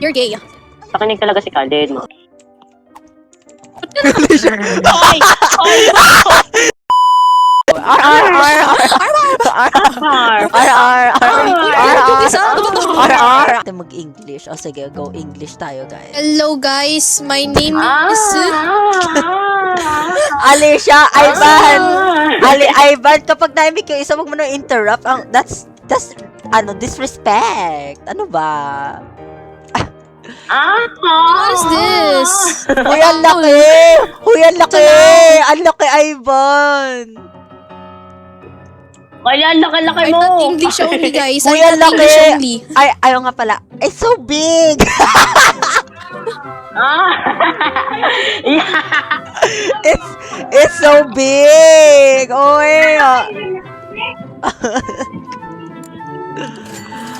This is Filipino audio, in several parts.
You're gay. Pakinig talaga si Khaled mo. Oy! Oy! Mag-English. O sige, go English tayo, guys. Hello guys, my name is... Alicia, Ivan! Ivan, kapag naimik yung isa, wag mo nang interrupt. That's disrespect. Ano ba? What is this? Huy, ang laki! Huy, ang laki! Ang laki, Ivan! Kaya laki-laki I mo. thought English only guys. Huy, I ang thought English laki! only. Ayaw nga pala. It's so big! It's so big! Oy!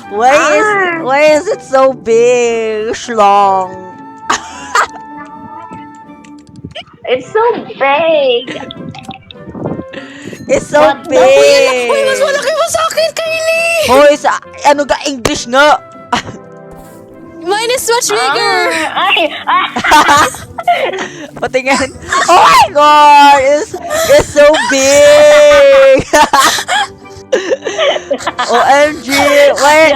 Why is it so big? Schlong. It's so big. It's so Uy, big! mas malaki mo sa akin, Kylie! Hoy, ano ga English nga? Mine is much bigger! Patingin. Oh my God! It's so big! OMG! Why,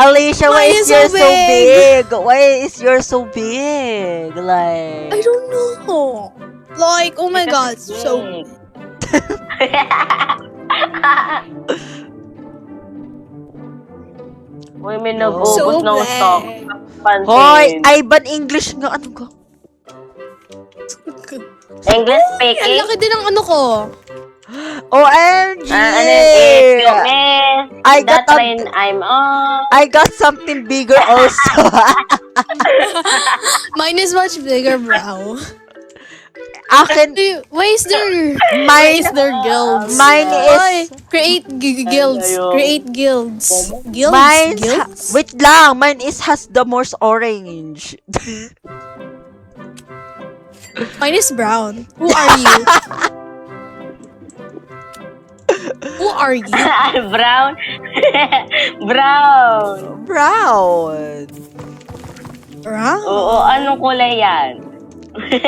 Alicia, why Mine is is yours so so big? Why is yours so big? Like... I don't know. Like, oh my god, so... Uy, may nag-ubos So ng big. stock. Hoy! Ivan English nga. Ano ka? English Ang speaking. laki din ng ano ko. OMG! Ano if you miss I that got train I'm on. I got something bigger also. Mine is much bigger, bro. Akin, Why is there... Why mine, is there guilds? mine Oy, is, create guilds. Ayaw. Create guilds. Guilds? mine, Guilds? wait lang, mine has the most orange. Mine is brown. Who are you? Who are you? Brown. Brown. Brown. Brown? Oo, anong kulay yan?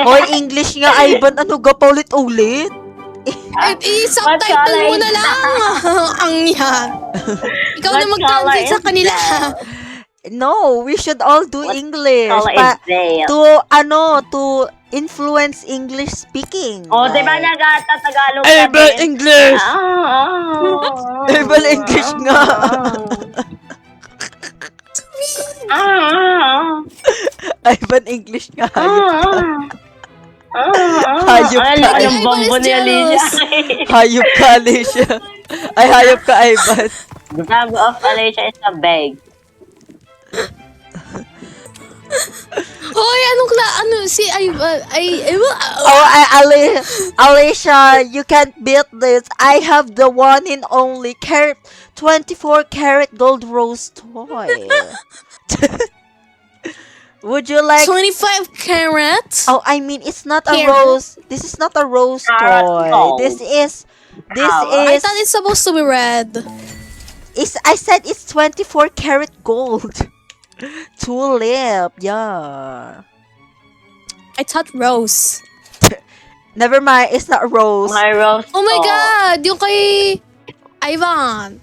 Hoy, English nga, Ivan, ano ga paulit-ulit? Subtitle mo na lang. Ang yan. Ikaw na What mag-translate color sa kanila. No, we should all do English. Color is there. To influence English speaking. Oh, di ba nagtatagalog Ivan English! Ah. Ivan English nga. Ivan English nga. Hayop ka. Anong bombo ni Alicia? Hayop ka, Alicia. Ay, hayop ka, Ivan. The taboo of Alicia is a bag. Hoy, Alicia, you can't beat this. I have the one and only 24 karat gold rose toy. Would you like... 25 carats? Oh, I mean, it's not a Carrot? rose. This is not a rose Carrot toy. gold. This is... I thought it's supposed to be red. I said it's 24 karat gold. Tulip, yeah. I thought rose. Never mind, it's not rose. My rose. Oh my god, yung kay Ivan.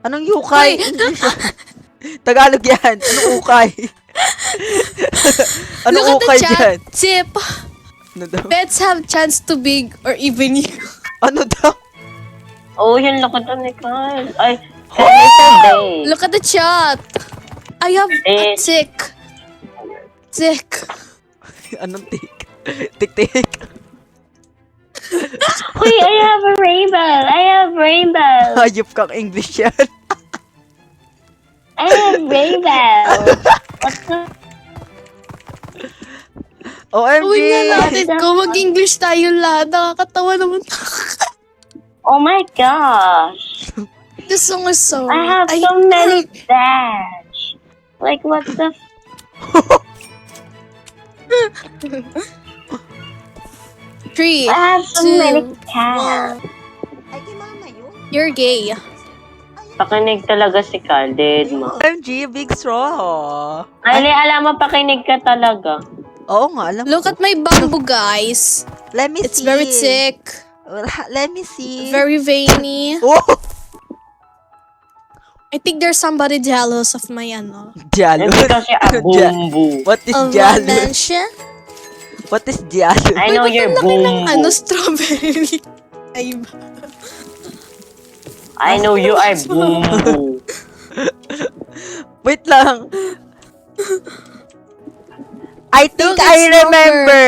Anong yukay? English. Tagalog yan. Anong ukay? Anong Look ukay at the yan? chat. Tip. Ano daw? Pets have chance to big or even you. Ano daw? Oh, yun lakad na ni Carl. Ay, Mr. Day. Look at the chat. I have a Eh. tick. Tick. Anong tik? Tik-tik. Uy, I have a rainbow. I have rainbow. Hayop kang English yan. I have rainbow. What's the... OMG! Uy nga natin ko, mag-English tayo lahat. Nakakatawa naman. Oh my gosh. This song is so... I have so many dash. Like, what the... Three, I have so two, many cats. You're gay. Pakinig talaga si Khaled mo. OMG, big straw. Kylie, alam mo, pakinig ka talaga. Oo nga, alam Look ko. at my bamboo, guys. Let me It's see. very thick, Let me see. very veiny. Oh! I think there's somebody jealous of my Jalo. Hindi kasi abumbu. What is of jalo? mansion. What is jalo? I know Ba't you're ang laki ng bumbu. strawberry? Ay, ba? I know you are bumbu. Wait lang. I think Look, I it's remember.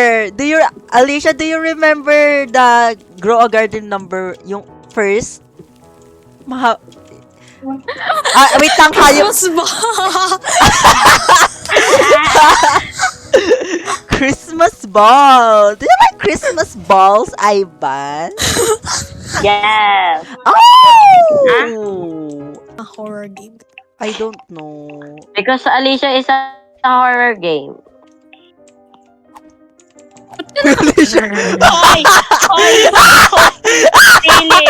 Alicia, do you remember the Grow a Garden number, yung first? Wait lang, hayop. Mas ba? Christmas ball. Do you like Christmas balls, Ivan? Yes. Oh! A horror game. I don't know. Because Alicia is a horror game. Hoy! Hoy! Really?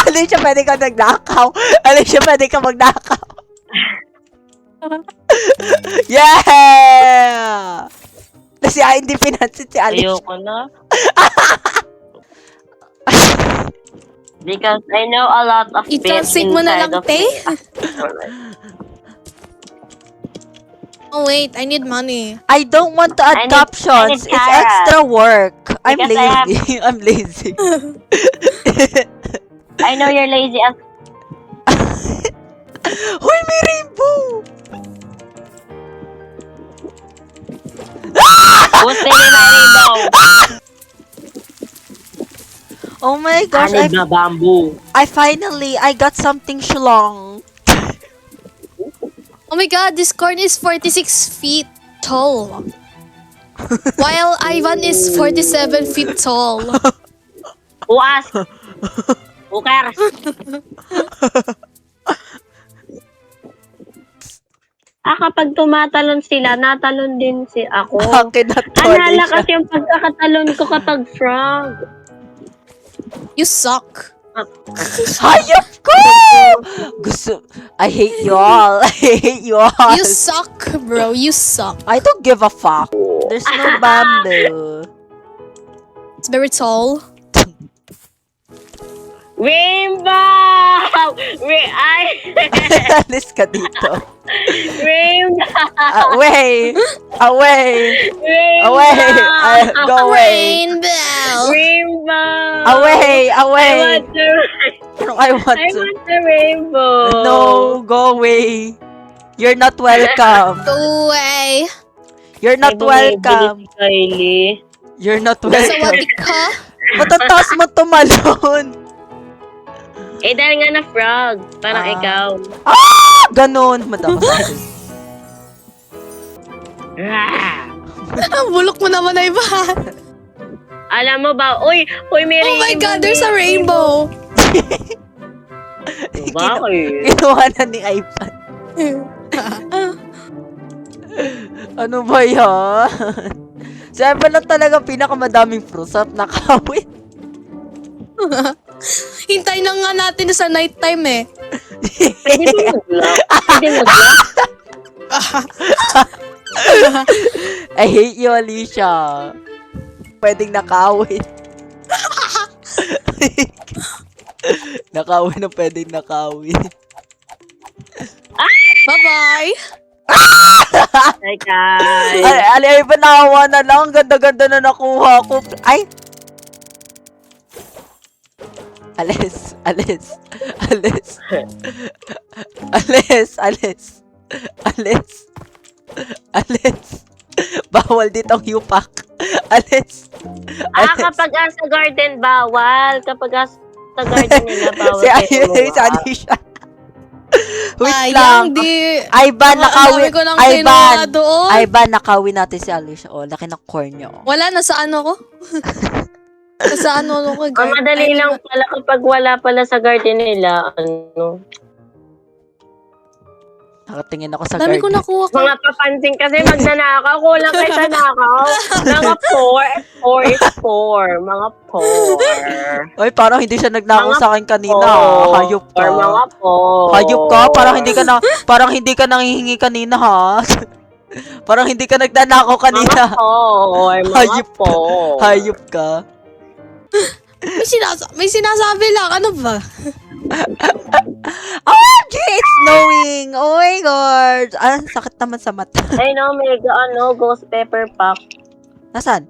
Alicia, pwede ka nagnakaw. Alicia, pwede ka magnakaw. Yeah! Kasi hindi pinansin si Alicia. Ayoko na. Because I know a lot of bits I-translate mo na lang, inside of te. it. Oh, wait. I need money. I don't want to add I need captions. It's carrots. extra work. I'm Because I have- lazy. I'm lazy. I know you're lazy as Hoy, may rainbow! who's stealing my rainbow. Oh my gosh, Anib na bamboo. I got something shlong. Oh my god, this corn is 46 feet tall. While Ivan is 47 feet tall. Who asked? Who cares? Kapag tumatalon sila, natalon din si ako. Bakit na to, Ang Alicia? lakas yung pagkakatalon ko kapag frog. You suck. Hayop ko! I hate you all. I hate you all. You suck, bro. You suck. I don't give a fuck. There's no bamboo. It's very tall. Rainbow! Alis ka dito. Rainbow! Away! Away! Rainbow! Away! Go away! Rainbow. Rainbow! Away! I Away! want the I want I to. want the rainbow. No, go away. You're not welcome. Go away. You're not welcome. Si Kylie. You're not Nasa welcome. wabi ka? Matataas mo tumalon. Dahil nga na frog. Parang Ah. ikaw. Ganon. Madamas. Bulok mo naman, Ivan. Alam mo ba? Uy, may Oh rainbow. my god, there's a rainbow. Bakit? Kinuha na ni Ivan. Ano ba yan? Si Ivan lang talaga pinakamadaming fruits at nakawin. Hintay na nga natin sa nighttime eh. Pwede mo mag-lock. Pwede mag-lock. I hate you, Alicia. Pwedeng nakawin. Nakawin na pwedeng nakawin. Bye-bye. Hi, guys. Ay, Ivan, nakawa na lang. Ang ganda-ganda na nakuha ko. Ay! Alis. Alis. Alis. Alis. Alis. Alis. Alis. Bawal dito ang yupak. Alis. Alis. Kapag sa garden, bawal. Kapag sa garden nila, bawal. Si kayo gumawa. Anisha. Wait Sayang, lang. di. Ivan, Ang nakawin. dami ko nang Ivan. kinuha doon. Ivan, nakawin natin si Alicia. Oh, laki ng corn niya. Oh. Wala, nasa ano ko? Nasa ano ko? Ang madali lang pala kapag wala pala sa garden nila, ano. Nakatingin ako sa Dami ko guard. nakuha ka. Mga papansin kasi magnanakaw. Kulang kayo sa nakaw. Mga 4 is 4. Mga 4. Oy, parang hindi siya nagnakaw Mga sa akin kanina. Four. Hayop ka. Mga 4. Hayop ka, parang hindi ka nanghihingi kanina, ha? Parang hindi ka nagnanakaw Mga kanina. 4. Mga Hayop ka. 4. Hayop ka. May sinasabi lang. Ano ba? OMG, it's snowing! Oh my God! Ah, sakit naman sa mata. Ay no, may ghost pepper pack. Nasaan?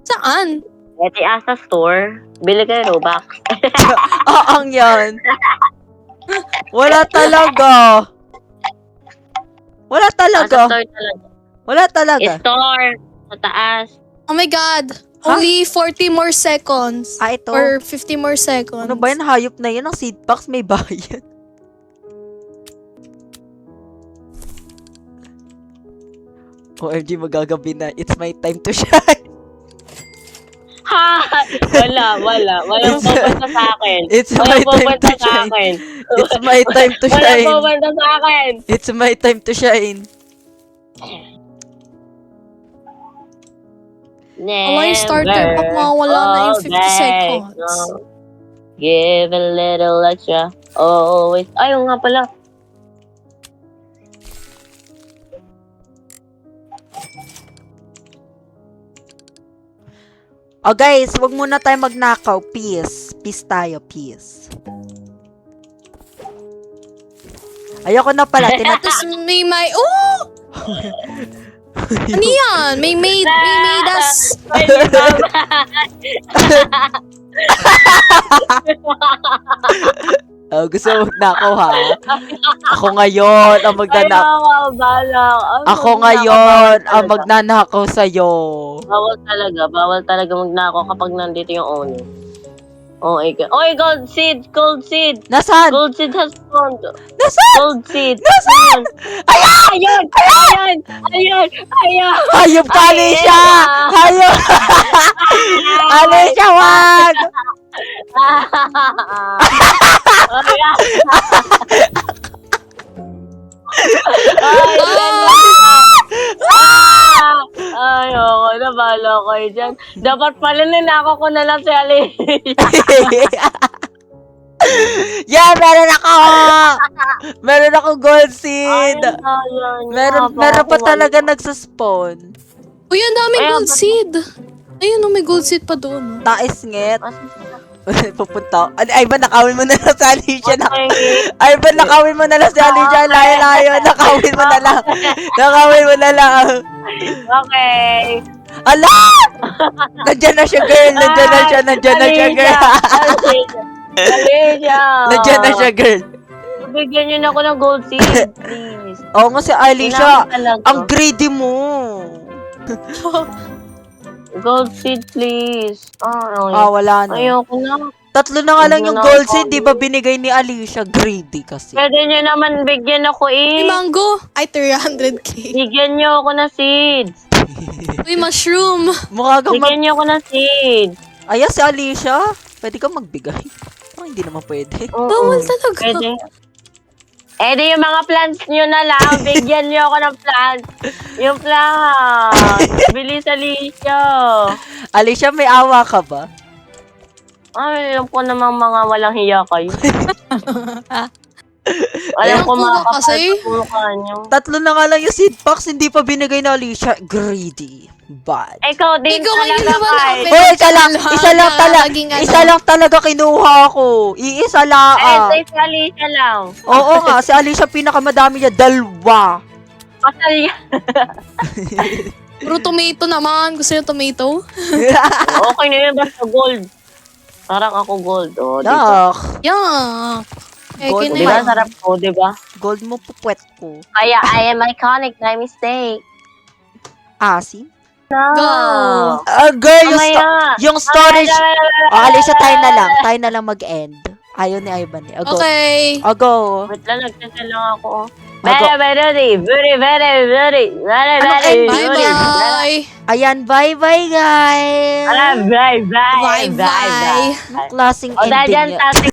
Saan? Ito sa store. Bili kayo Robux. Ang yan. Wala talaga. Wala Sa talaga. store talaga. Wala talaga. Store. Sa taas. Oh my God. Ha? Only 40 more seconds. Ah, ito. Or 50 more seconds. Ano ba yan? Hayop na yan. Ang seed box may bayad. OMG, magagabi na. It's my time to shine. Ha! Walang pupunta sa akin. It's my Walang time to pupunta sa shine. akin. It's my time to Walang shine. pupunta sa akin. It's my time to shine. Never Wala yung starter pack, mawawala na yung 50 back, seconds. no. Give a little extra. Always. Ayun nga pala. Oh guys, wag muna tayo magnakaw. Peace. Peace tayo, peace. Ayoko na pala. Tapos may Oh! Ano yan? May made us. Ay, mama. Oh, gusto mo magnakaw, ha? Ako ngayon ang Ay, magnanakaw. makabalak. Ako ngayon ang magnanakaw sa'yo. Bawal talaga magnakaw kapag nandito yung owner. Oh, Oy, gold seed! Nasaan? Gold seed has spawned. Nasaan? Gold seed. Nasaan? Ayun! Hayop ka, Alicia! Hayop! Alicia, wag! Ayoko na, bala kayo dyan. Dapat pala ninako ko na lang si Alicia. Yeah, meron ako gold seed. Meron pa talaga nagsaspawn. Uy, ang daming Ay, gold seed. Ayun, may gold seed pa doon. Tais ngit. Pupunta. Ay ba, nakawin mo na lang si Alicia. Ay ba, nakawin mo na lang si Alicia. Layo. Nakawin mo na lang. Nakawin mo na lang. Okay. Ala! Nandiyan na siya, girl. Nandiyan na siya, girl. Alicia. Nandiyan na siya, girl. Bigyan niyo na ako ng gold seed, please. Oo nga si Alicia. Kailangan talaga. Ang greedy mo. Gold seed, please. Wala na. Ayoko na. Tatlo na nga lang yung Wala gold ako. seed, di ba binigay ni Alicia? Greedy kasi. Pwede niyo naman bigyan ako Uy, eh. mango. Ay, 300k. Bigyan niyo ako ng seeds. Uy, mushroom. Mukha kang Bigyan niyo ako ng seeds. Ayan si Alicia. Pwede kang magbigay. Parang hindi naman pwede. Oo. Bawal talaga. Pwede. Di yung mga plants niyo na lang. Bigyan niyo ako ng plants. Yung plants. Bilis, Alicia. Alicia, may awa ka ba? Ay, alam ko namang mga walang hiya kayo. Alam ko Ayoko mga kasi. kapal sa mukha niyo. Tatlo na nga lang yung seed box, hindi pa binigay ni Alicia. Greedy. Bad. Ikaw din Ikaw ngayon talaga, naman Kai. ako. Hoy, Laging ano. isa lang talaga kinuha ko. Iisa lang. Si Alicia lang. Oo nga, si Alicia pinakamadami niya, 2. Pasal yan. Puro tomato naman. Gusto niyo tomato? Okay na yun, basta gold. Parang ako gold. Oh, diba? Yak. Yuck. Gold, Kin na Diba? yun. Sarap ko, diba? Gold mo pupuwet ko. Kaya I am iconic, my mistake. Asim? No. Go. Girl, Mamaya. yung storage. Alicia, tayo na lang mag-end. Ayaw ni Ivan. Go. Okay. Go. Wait lang, nagsasal lang ako. Ako- Very, Bye-bye. Ayan, bye-bye, guys. Bye, bye, Bye-bye. Anong klaseng O, dahil ending dyan, yun? tatay